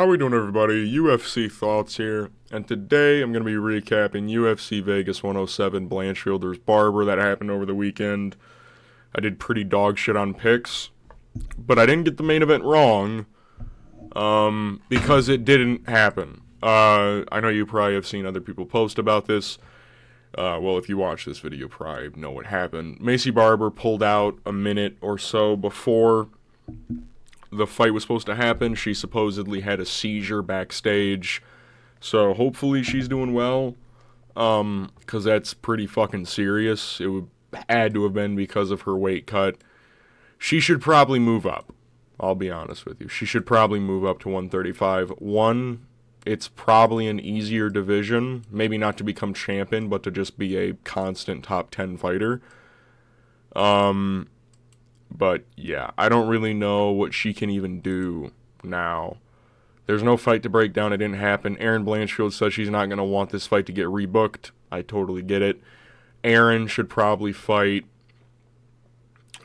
How we doing, everybody? UFC Thoughts here, and today I'm going to be recapping UFC Vegas 107 Blanchfield vs. Barber that happened over the weekend. I did pretty dog shit on picks, but I didn't get the main event wrong because it didn't happen. I know you probably have seen other people post about this. Well, if you watch this video, you probably know what happened. Maycee Barber pulled out a minute or so before the fight was supposed to happen. She supposedly had a seizure backstage, so hopefully she's doing well, because that's pretty fucking serious. It had to have been because of her weight cut. She should probably move up. I'll be honest with you. She should probably move up to 135. One, it's probably an easier division. Maybe not to become champion, but to just be a constant top 10 fighter. But yeah, I don't really know what she can even do now. There's no fight to break down. It didn't happen. Erin Blanchfield says she's not going to want this fight to get rebooked. I totally get it. Erin should probably fight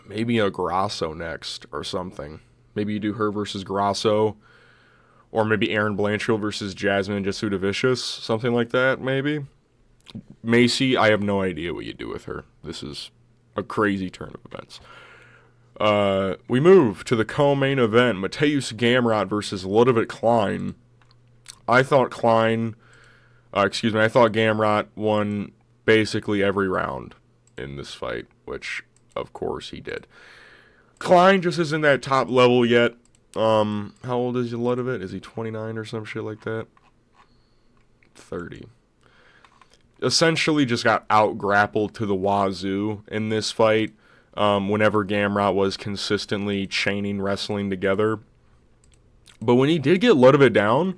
maybe a Grasso next or something. Maybe you do her versus Grasso. Or maybe Erin Blanchfield versus Jasmine Jasudavicius. Something like that, maybe. Maycee, I have no idea what you do with her. This is a crazy turn of events. We move to the co-main event, Mateusz Gamrot versus Ludovit Klein. I thought Gamrot won basically every round in this fight, which, of course, he did. Klein just isn't that top level yet. How old is Ludovit? Is he 29 or some shit like that? 30. Essentially just got out-grappled to the wazoo in this fight. Whenever Gamrot was consistently chaining wrestling together. But when he did get Ludovit down,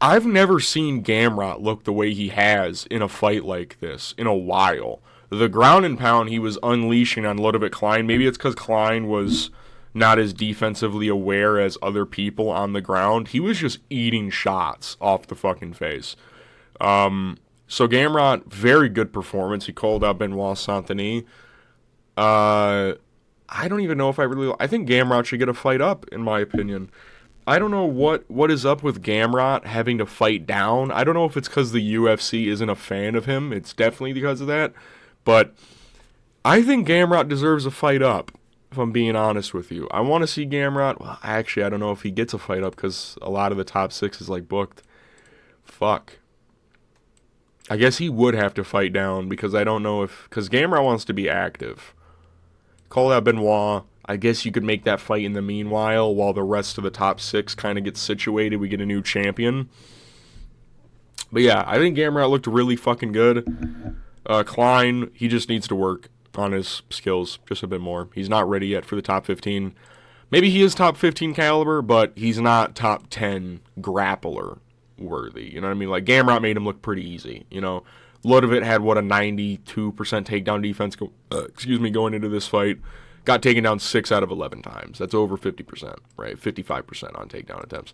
I've never seen Gamrot look the way he has in a fight like this in a while. The ground and pound he was unleashing on Ludovit Klein, maybe it's because Klein was not as defensively aware as other people on the ground. He was just eating shots off the fucking face. So Gamrot, very good performance. He called out Benoit Saint-Denis. I don't even know if I think Gamrot should get a fight up, in my opinion. I don't know what is up with Gamrot having to fight down. I don't know if it's because the UFC isn't a fan of him. It's definitely because of that. But I think Gamrot deserves a fight up, if I'm being honest with you. I want to see Gamrot. Well, actually, I don't know if he gets a fight up because a lot of the top 6 is, booked. Fuck. I guess he would have to fight down because I don't know if... Because Gamrot wants to be active. Call out Benoit. I guess you could make that fight in the meanwhile while the rest of the top 6 kind of gets situated. We get a new champion. But yeah, I think Gamrot looked really fucking good. Klein, he just needs to work on his skills just a bit more. He's not ready yet for the top 15. Maybe he is top 15 caliber, but he's not top 10 grappler worthy. You know what I mean? Gamrot made him look pretty easy, you know. Ludovit had, a 92% takedown defense going into this fight. Got taken down 6 out of 11 times. That's over 50%, right? 55% on takedown attempts.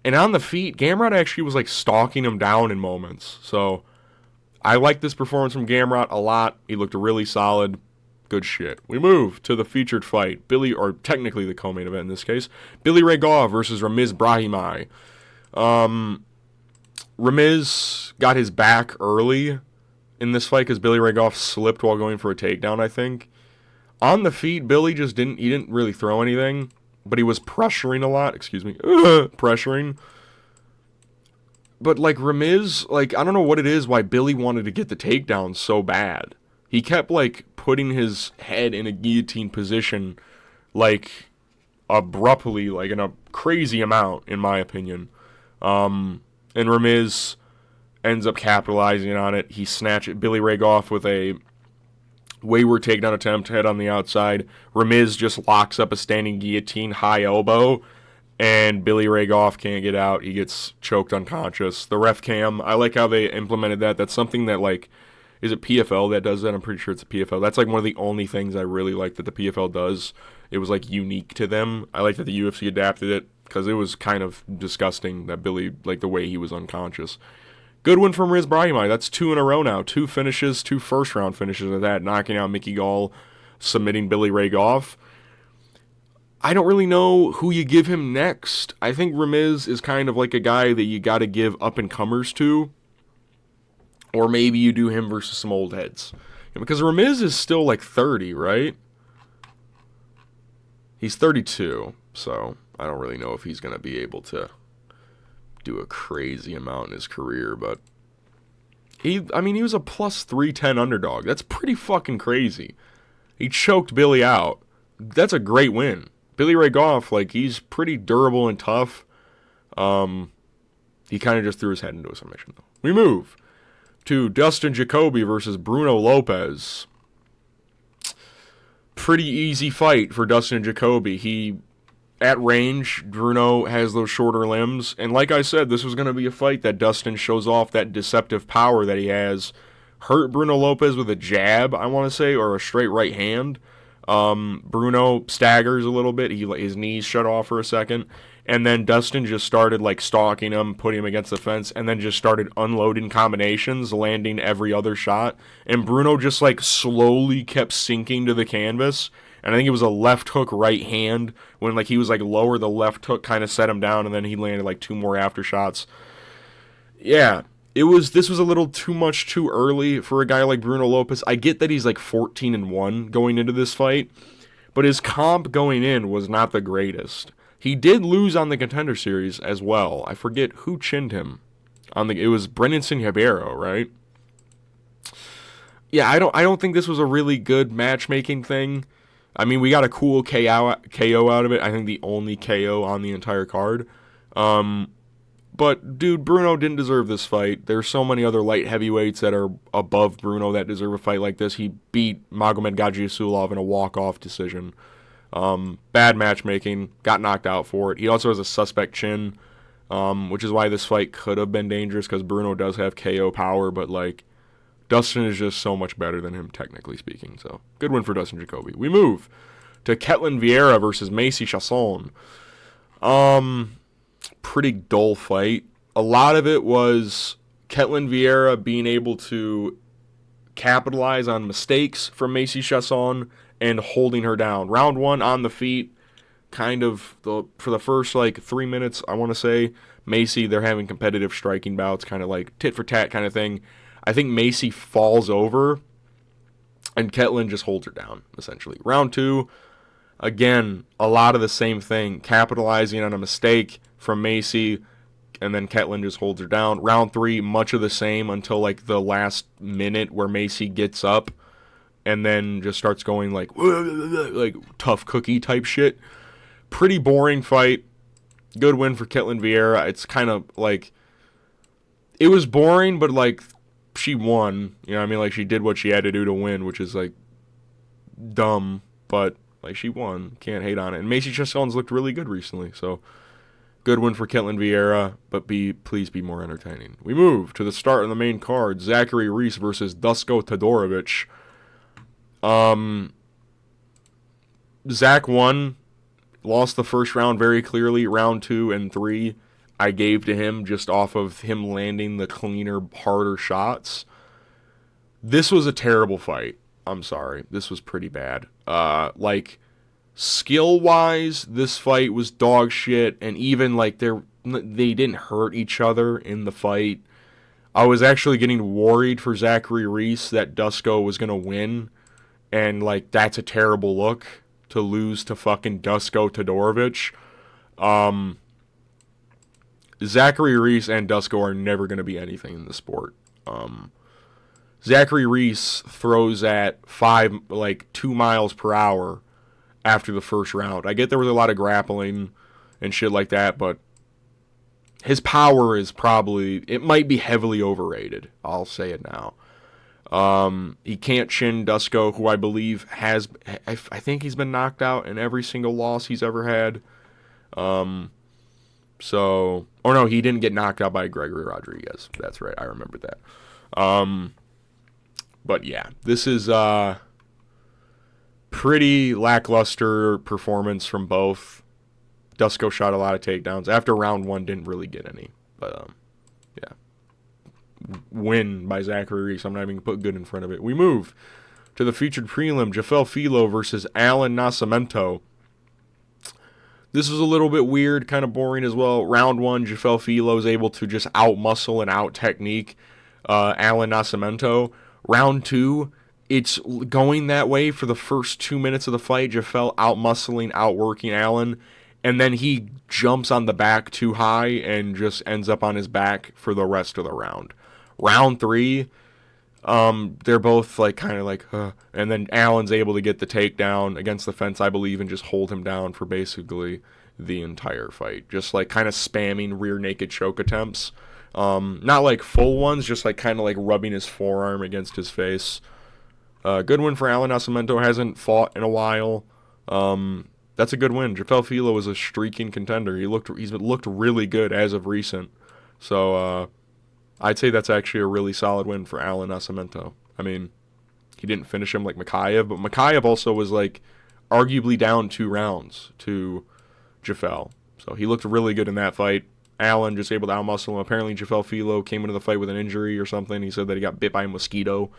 And on the feet, Gamrot actually was, stalking him down in moments. So, I like this performance from Gamrot a lot. He looked really solid. Good shit. We move to the featured fight. Or technically the co-main event in this case. Billy Ray Goff versus Ramiz Brahimaj. Ramiz got his back early in this fight because Billy Ray Goff slipped while going for a takedown, I think. On the feet, Billy just didn't really throw anything, but he was pressuring a lot. Pressuring. But Ramiz, I don't know what it is why Billy wanted to get the takedown so bad. He kept putting his head in a guillotine position abruptly, in a crazy amount, in my opinion. And Ramiz ends up capitalizing on it. He snatched Billy Ray Goff with a wayward takedown attempt, head on the outside. Ramiz just locks up a standing guillotine, high elbow, and Billy Ray Goff can't get out. He gets choked unconscious. The ref cam, I like how they implemented that. That's something that, is it PFL that does that? I'm pretty sure it's a PFL. That's, one of the only things I really like that the PFL does. It was, unique to them. I like that the UFC adapted it, because it was kind of disgusting that Billy, the way he was unconscious. Good win from Ramiz Brahimaj. That's 2 in a row now. 2 finishes, 2 first-round finishes of that, knocking out Mickey Gall, submitting Billy Ray Goff. I don't really know who you give him next. I think Ramiz is kind of like a guy that you got to give up-and-comers to. Or maybe you do him versus some old heads. Because Ramiz is still like 30, right? He's 32, so I don't really know if he's going to be able to do a crazy amount in his career, but he was a plus 310 underdog. That's pretty fucking crazy. He choked Billy out. That's a great win. Billy Ray Goff, like, he's pretty durable and tough. He kind of just threw his head into a submission, though. We move to Dustin Jacoby versus Bruno Lopez. Pretty easy fight for Dustin Jacoby. At range, Bruno has those shorter limbs. And like I said, this was going to be a fight that Dustin shows off that deceptive power that he has. Hurt Bruno Lopez with a jab, I want to say, or a straight right hand. Bruno staggers a little bit. His knees shut off for a second. And then Dustin just started like stalking him, putting him against the fence, and then just started unloading combinations, landing every other shot. And Bruno just like slowly kept sinking to the canvas. And I think it was a left hook right hand when like he was like lower, the left hook kind of set him down, and then he landed like 2 more after shots. Yeah, this was a little too much too early for a guy like Bruno Lopez. I get that he's like 14-1 going into this fight, but his comp going in was not the greatest. He did lose on the Contender Series as well. I forget who chinned him. It was Brendan Ribeiro, right? Yeah, I don't think this was a really good matchmaking thing. I mean, we got a cool KO out of it. I think the only KO on the entire card. But, dude, Bruno didn't deserve this fight. There's so many other light heavyweights that are above Bruno that deserve a fight like this. He beat Magomed Gajiasulov in a walk-off decision. Bad matchmaking, got knocked out for it. He also has a suspect chin, which is why this fight could have been dangerous, because Bruno does have KO power, but like Dustin is just so much better than him, technically speaking. So good win for Dustin Jacoby. We move to Ketlin Vieira versus Macy Chasson. Pretty dull fight. A lot of it was Ketlin Vieira being able to capitalize on mistakes from Macy Chasson and holding her down. Round 1 on the feet, kind of for the first like 3 minutes, I want to say. Macy, they're having competitive striking bouts, kind of like tit for tat kind of thing. I think Macy falls over and Ketlin just holds her down, essentially. Round 2, again, a lot of the same thing, capitalizing on a mistake from Macy, and then Ketlin just holds her down. Round 3, much of the same until like the last minute where Macy gets up and then just starts going like tough cookie type shit. Pretty boring fight. Good win for Ketlin Vieira. It's kind of like, it was boring, but like she won. You know what I mean? Like she did what she had to do to win, which is like dumb, but like she won. Can't hate on it. And Macy Chasson's looked really good recently, so good win for Ketlin Vieira, but please be more entertaining. We move to the start of the main card. Zachary Reese versus Dusko Todorovic. Zach won, lost the first round very clearly. Round 2 and 3, I gave to him just off of him landing the cleaner, harder shots. This was a terrible fight. I'm sorry. This was pretty bad. Like, skill-wise, this fight was dog shit, and even, like, they didn't hurt each other in the fight. I was actually getting worried for Zachary Reese that Dusko was going to win, and, like, that's a terrible look to lose to fucking Dusko Todorovic. Zachary Reese and Dusko are never going to be anything in the sport. Zachary Reese throws at 2 miles per hour after the first round. I get there was a lot of grappling and shit like that, but his power is it might be heavily overrated. I'll say it now. He can't chin Dusko, who I believe I think he's been knocked out in every single loss he's ever had. He didn't get knocked out by Gregory Rodriguez. That's right, I remember that. But yeah, this is pretty lackluster performance from both. Dusko shot a lot of takedowns. After round 1, didn't really get any. But, yeah. Win by Zachary Reese. I'm not even going to put good in front of it. We move to the featured prelim. Jafel Filo versus Alan Nascimento. This was a little bit weird, kind of boring as well. Round 1, Jafel Filo is able to just out-muscle and out-technique Alan Nascimento. Round 2, it's going that way for the first 2 minutes of the fight. Jafel out-muscling, out-working Alan. And then he jumps on the back too high and just ends up on his back for the rest of the round. Round 3, they're both like kind of like, and then Allen's able to get the takedown against the fence, I believe, and just hold him down for basically the entire fight. Just like kind of spamming rear naked choke attempts. Not like full ones, just like kind of like rubbing his forearm against his face. Good win for Alan Nascimento. Hasn't fought in a while. That's a good win. Jafel Filo is a streaking contender. He's looked really good as of recent. So I'd say that's actually a really solid win for Alan Nascimento. I mean, he didn't finish him like Mikhaev, but Mikhaev also was like arguably down 2 rounds to Jafel. So he looked really good in that fight. Alan just able to outmuscle him. Apparently Jafel Filo came into the fight with an injury or something. He said that he got bit by a mosquito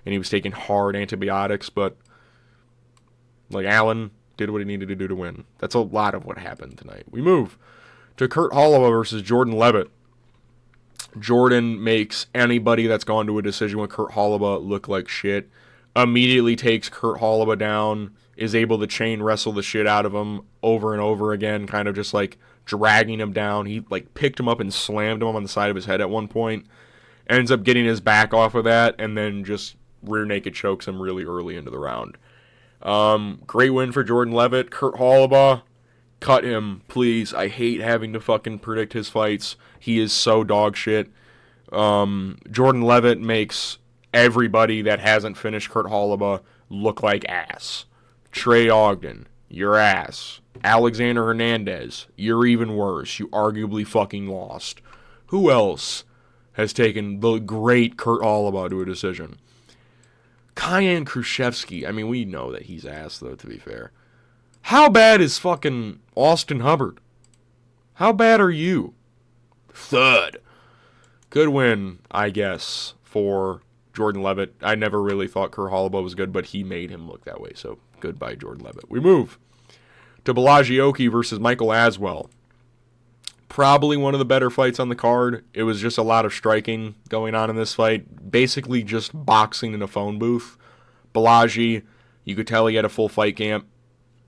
and he was taking hard antibiotics, but like Alan did what he needed to do to win. That's a lot of what happened tonight. We move to Kurt Holloway versus Jordan Levitt. Jordan makes anybody that's gone to a decision with Kurt Holloway look like shit. Immediately takes Kurt Holloway down, is able to chain wrestle the shit out of him over and over again, kind of just like dragging him down. He like picked him up and slammed him on the side of his head at one point. Ends up getting his back off of that and then just rear naked chokes him really early into the round. Great win for Jordan Levitt. Kurt Holloway, cut him, please. I hate having to fucking predict his fights. He is so dog shit. Jordan Levitt makes everybody that hasn't finished Kurt Holloway look like ass. Trey Ogden, you're ass. Alexander Hernandez, you're even worse. You arguably fucking lost. Who else has taken the great Kurt Holloway to a decision? Kyan Khrushchevsky. I mean, we know that he's ass, though, to be fair. How bad is fucking Austin Hubbard? How bad are you? Thud. Good win, I guess, for Jordan Levitt. I never really thought Kurt Holloway was good, but he made him look that way, so goodbye, Jordan Levitt. We move to Balaji versus Michael Aswell. Probably one of the better fights on the card. It was just a lot of striking going on in this fight. Basically just boxing in a phone booth. Balaji, you could tell he had a full fight camp.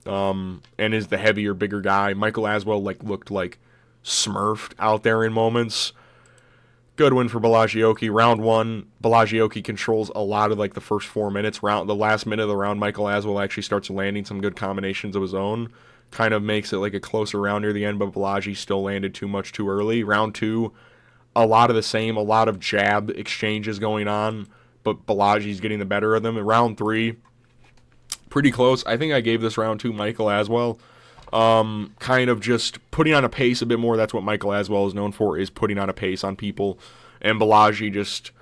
And is the heavier, bigger guy. Michael Aswell looked like smurfed out there in moments. Good win for Balaji. Round 1, Balaji controls a lot of the first 4 minutes. The last minute of the round, Michael Aswell actually starts landing some good combinations of his own. Kind of makes it like a closer round near the end, but Balaji still landed too much too early. Round 2, a lot of the same, a lot of jab exchanges going on, but Balaji's getting the better of them. In round 3, pretty close. I think I gave this round 2 Michael Aswell. Kind of just putting on a pace a bit more. That's what Michael Aswell is known for, is putting on a pace on people. And Balaji just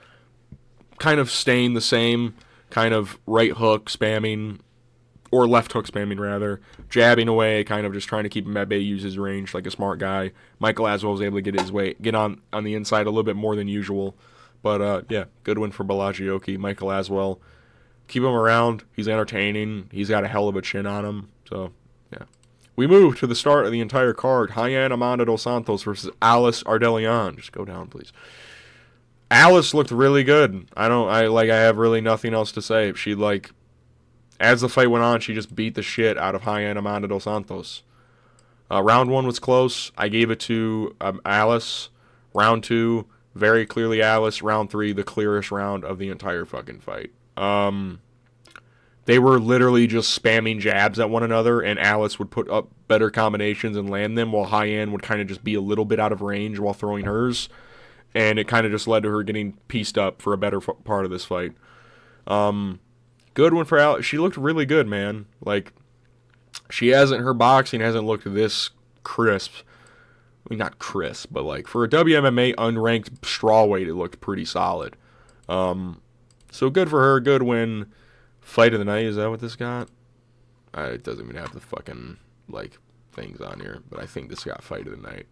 kind of staying the same, kind of right hook spamming, or left hook spamming rather, jabbing away, kind of just trying to keep him at bay, use his range like a smart guy. Michael Aswell was able to get on the inside a little bit more than usual. But yeah, good win for Balaji. Michael Aswell, keep him around. He's entertaining. He's got a hell of a chin on him. So yeah. We move to the start of the entire card. Ryan Amanda dos Santos versus Alice Ardelian. Just go down, please. Alice looked really good. I have really nothing else to say. She as the fight went on, she just beat the shit out of Ryan Amanda dos Santos. Round 1 was close. I gave it to Alice. Round 2, very clearly Alice. Round 3, the clearest round of the entire fucking fight. They were literally just spamming jabs at one another, and Alice would put up better combinations and land them, while Hyan would kind of just be a little bit out of range while throwing hers. And it kind of just led to her getting pieced up for a better part of this fight. Good one for Alice. She looked really good, man. Her boxing hasn't looked this crisp. I mean, not crisp, but for a WMMA unranked strawweight, it looked pretty solid. So good for her. Good win. Fight of the night, is that what this got? It doesn't even have the fucking, things on here, but I think this got fight of the night.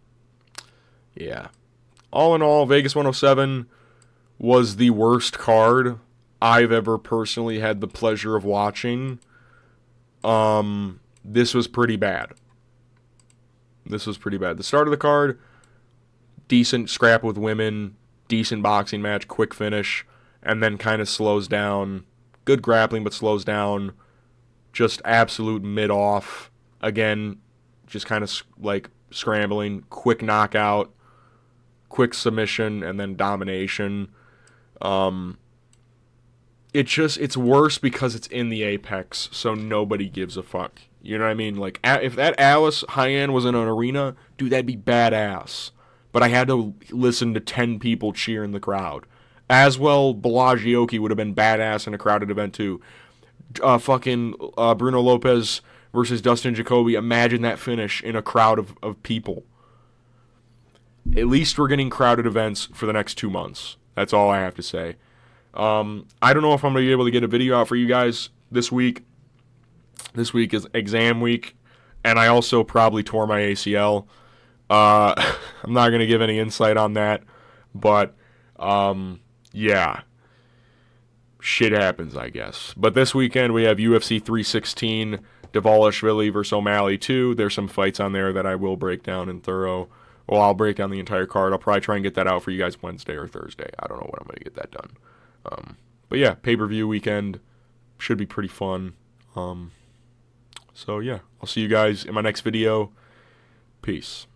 Yeah. All in all, Vegas 107 was the worst card I've ever personally had the pleasure of watching. This was pretty bad. This was pretty bad. The start of the card, decent scrap with women, decent boxing match, quick finish, and then kind of slows down. Good grappling, but slows down. Just absolute mid-off. Again, just kind of like scrambling. Quick knockout, quick submission, and then domination. It's worse because it's in the Apex, so nobody gives a fuck. You know what I mean? Like, if that Alice high-end was in an arena, dude, that'd be badass. But I had to listen to 10 people cheer in the crowd. As well, Belagioki would have been badass in a crowded event, too. Bruno Lopez versus Dustin Jacoby. Imagine that finish in a crowd of people. At least we're getting crowded events for the next 2 months. That's all I have to say. I don't know if I'm going to be able to get a video out for you guys this week. This week is exam week, and I also probably tore my ACL. I'm not going to give any insight on that, but yeah, shit happens, I guess. But this weekend we have UFC 316, Dvalishvili versus O'Malley 2. There's some fights on there that I will break down in thorough. Well, I'll break down the entire card. I'll probably try and get that out for you guys Wednesday or Thursday. I don't know when I'm going to get that done. But yeah, pay-per-view weekend should be pretty fun. So yeah, I'll see you guys in my next video. Peace.